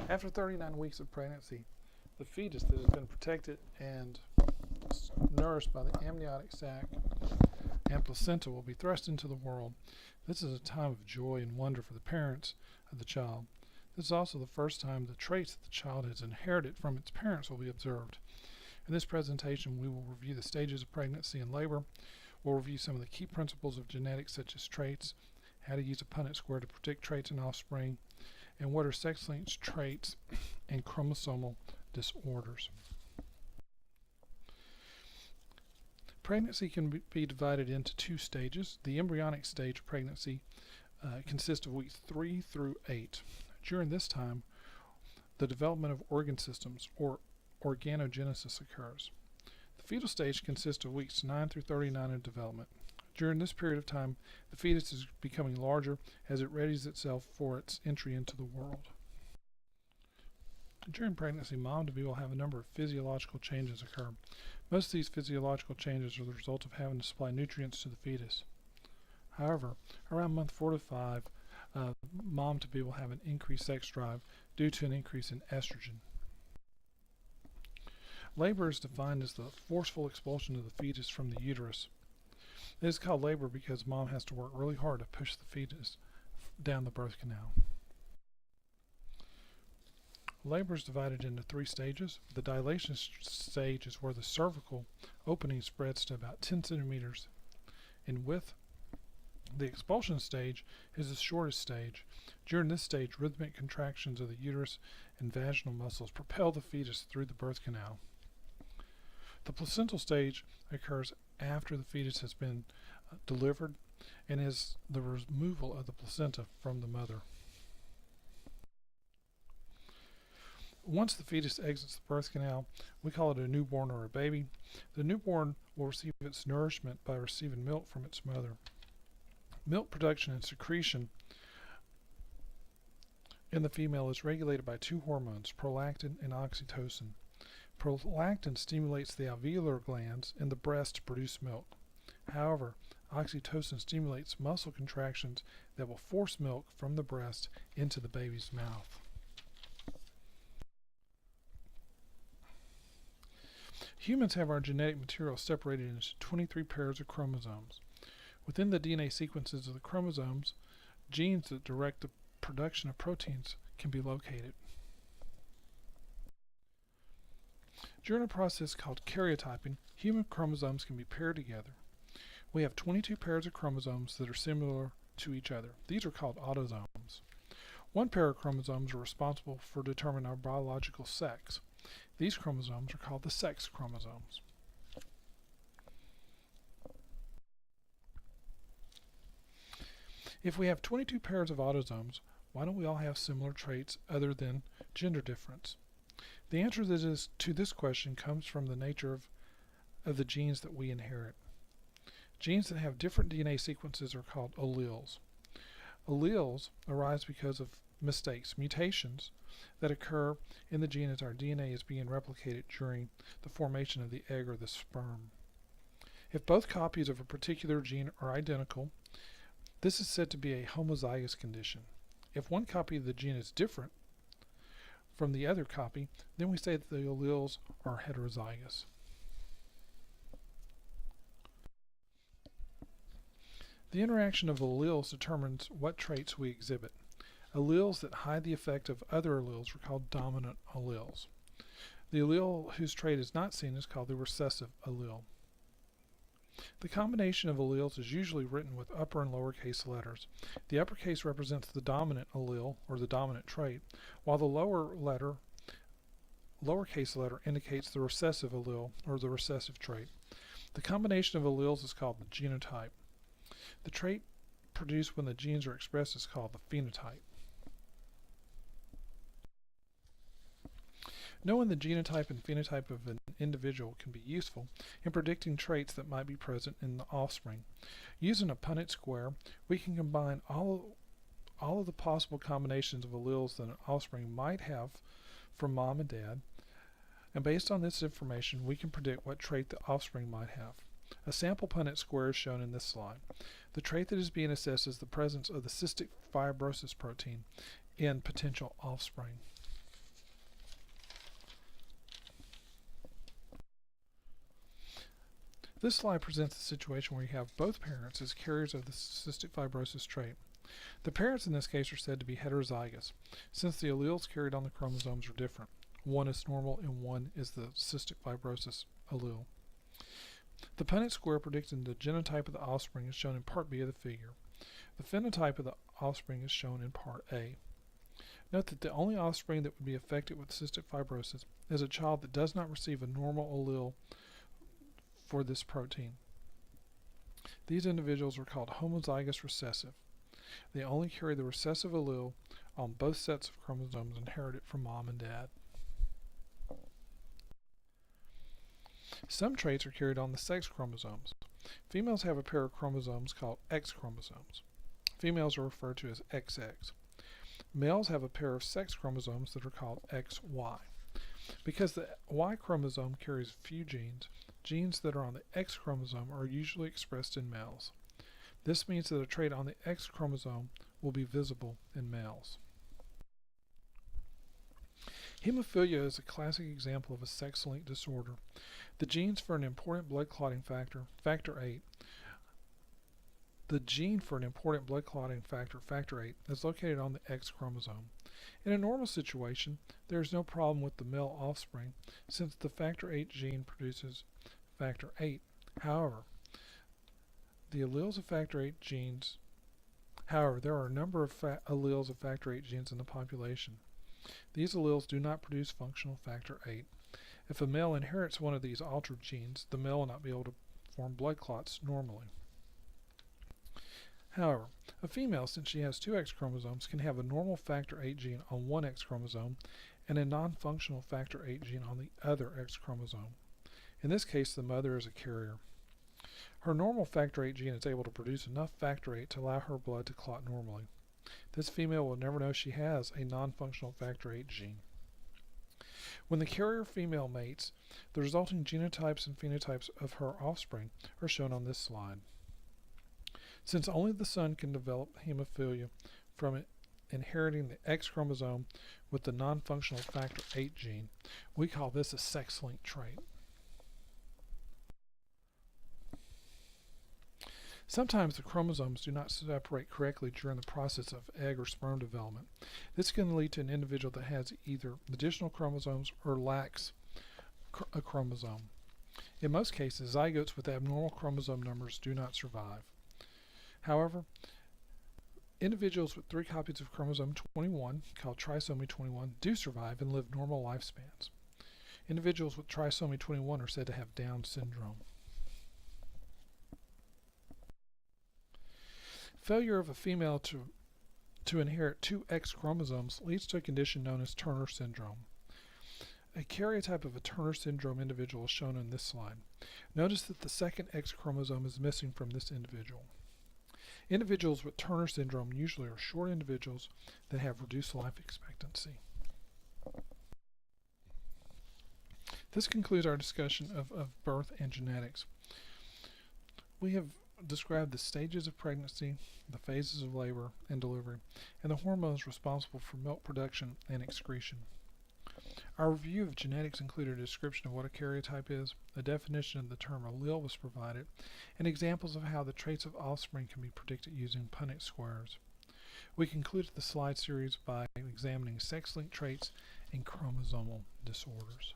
After 39 weeks of pregnancy, the fetus that has been protected and nourished by the amniotic sac and placenta will be thrust into the world. This is a time of joy and wonder for the parents of the child. This is also the first time the traits that the child has inherited from its parents will be observed. In this presentation, we will review the stages of pregnancy and labor. We'll review some of the key principles of genetics such as traits, how to use a Punnett square to predict traits in offspring, and what are sex-linked traits and chromosomal disorders. Pregnancy can be divided into two stages. The embryonic stage of pregnancy consists of weeks 3 through 8. During this time, the development of organ systems, or organogenesis, occurs. The fetal stage consists of weeks 9 through 39 of development. During this period of time, the fetus is becoming larger as it readies itself for its entry into the world. During pregnancy, mom-to-be will have a number of physiological changes occur. Most of these physiological changes are the result of having to supply nutrients to the fetus. However, around month 4 to 5, mom-to-be will have an increased sex drive due to an increase in estrogen. Labor is defined as the forceful expulsion of the fetus from the uterus. It is called labor because mom has to work really hard to push the fetus down the birth canal. Labor is divided into 3 stages. The dilation stage is where the cervical opening spreads to about 10 centimeters in width. The expulsion stage is the shortest stage. During this stage, rhythmic contractions of the uterus and vaginal muscles propel the fetus through the birth canal. The placental stage occurs after the fetus has been delivered and is the removal of the placenta from the mother. Once the fetus exits the birth canal, we call it a newborn or a baby. The newborn will receive its nourishment by receiving milk from its mother. Milk production and secretion in the female is regulated by 2 hormones, prolactin and oxytocin. Prolactin stimulates the alveolar glands in the breast to produce milk. However, oxytocin stimulates muscle contractions that will force milk from the breast into the baby's mouth. Humans have our genetic material separated into 23 pairs of chromosomes. Within the DNA sequences of the chromosomes, genes that direct the production of proteins can be located. During a process called karyotyping, human chromosomes can be paired together. We have 22 pairs of chromosomes that are similar to each other. These are called autosomes. One pair of chromosomes are responsible for determining our biological sex. These chromosomes are called the sex chromosomes. If we have 22 pairs of autosomes, why don't we all have similar traits other than gender difference? The answer to this question comes from the nature of the genes that we inherit. Genes that have different DNA sequences are called alleles. Alleles arise because of mistakes, mutations, that occur in the gene as our DNA is being replicated during the formation of the egg or the sperm. If both copies of a particular gene are identical, this is said to be a homozygous condition. If one copy of the gene is different from the other copy, then we say that the alleles are heterozygous. The interaction of alleles determines what traits we exhibit. Alleles that hide the effect of other alleles are called dominant alleles. The allele whose trait is not seen is called the recessive allele. The combination of alleles is usually written with upper and lowercase letters. The uppercase represents the dominant allele, or the dominant trait, while the lowercase letter indicates the recessive allele, or the recessive trait. The combination of alleles is called the genotype. The trait produced when the genes are expressed is called the phenotype. Knowing the genotype and phenotype of an individual can be useful in predicting traits that might be present in the offspring. Using a Punnett square, we can combine all of the possible combinations of alleles that an offspring might have from mom and dad, and based on this information, we can predict what trait the offspring might have. A sample Punnett square is shown in this slide. The trait that is being assessed is the presence of the cystic fibrosis protein in potential offspring. This slide presents a situation where you have both parents as carriers of the cystic fibrosis trait. The parents in this case are said to be heterozygous, since the alleles carried on the chromosomes are different. One is normal and one is the cystic fibrosis allele. The Punnett square predicting the genotype of the offspring is shown in Part B of the figure. The phenotype of the offspring is shown in Part A. Note that the only offspring that would be affected with cystic fibrosis is a child that does not receive a normal allele for this protein. These individuals are called homozygous recessive. They only carry the recessive allele on both sets of chromosomes inherited from mom and dad. Some traits are carried on the sex chromosomes. Females have a pair of chromosomes called X chromosomes. Females are referred to as XX. Males have a pair of sex chromosomes that are called XY. Because the Y chromosome carries few genes, genes that are on the X chromosome are usually expressed in males. This means that a trait on the X chromosome will be visible in males. Hemophilia is a classic example of a sex-linked disorder. The genes for an important blood clotting factor, factor VIII, factor VIII, is located on the X chromosome. In a normal situation, there is no problem with the male offspring since the factor VIII gene produces factor VIII. However, there are a number of alleles of factor VIII genes in the population. These alleles do not produce functional factor VIII. If a male inherits one of these altered genes, the male will not be able to form blood clots normally. However, a female, since she has two X chromosomes, can have a normal factor VIII gene on one X chromosome and a non-functional factor VIII gene on the other X chromosome. In this case, the mother is a carrier. Her normal factor VIII gene is able to produce enough factor VIII to allow her blood to clot normally. This female will never know she has a non-functional factor VIII gene. When the carrier female mates, the resulting genotypes and phenotypes of her offspring are shown on this slide. Since only the son can develop hemophilia from inheriting the X chromosome with the non-functional factor VIII gene, we call this a sex-linked trait. Sometimes the chromosomes do not separate correctly during the process of egg or sperm development. This can lead to an individual that has either additional chromosomes or lacks a chromosome. In most cases, zygotes with abnormal chromosome numbers do not survive. However, individuals with 3 copies of chromosome 21, called trisomy 21, do survive and live normal lifespans. Individuals with trisomy 21 are said to have Down syndrome. Failure of a female to inherit 2 X chromosomes leads to a condition known as Turner syndrome. A karyotype of a Turner syndrome individual is shown in this slide. Notice that the second X chromosome is missing from this individual. Individuals with Turner syndrome usually are short individuals that have reduced life expectancy. This concludes our discussion of birth and genetics. We have described the stages of pregnancy, the phases of labor and delivery, and the hormones responsible for milk production and excretion. Our review of genetics included a description of what a karyotype is, a definition of the term allele was provided, and examples of how the traits of offspring can be predicted using Punnett squares. We concluded the slide series by examining sex-linked traits and chromosomal disorders.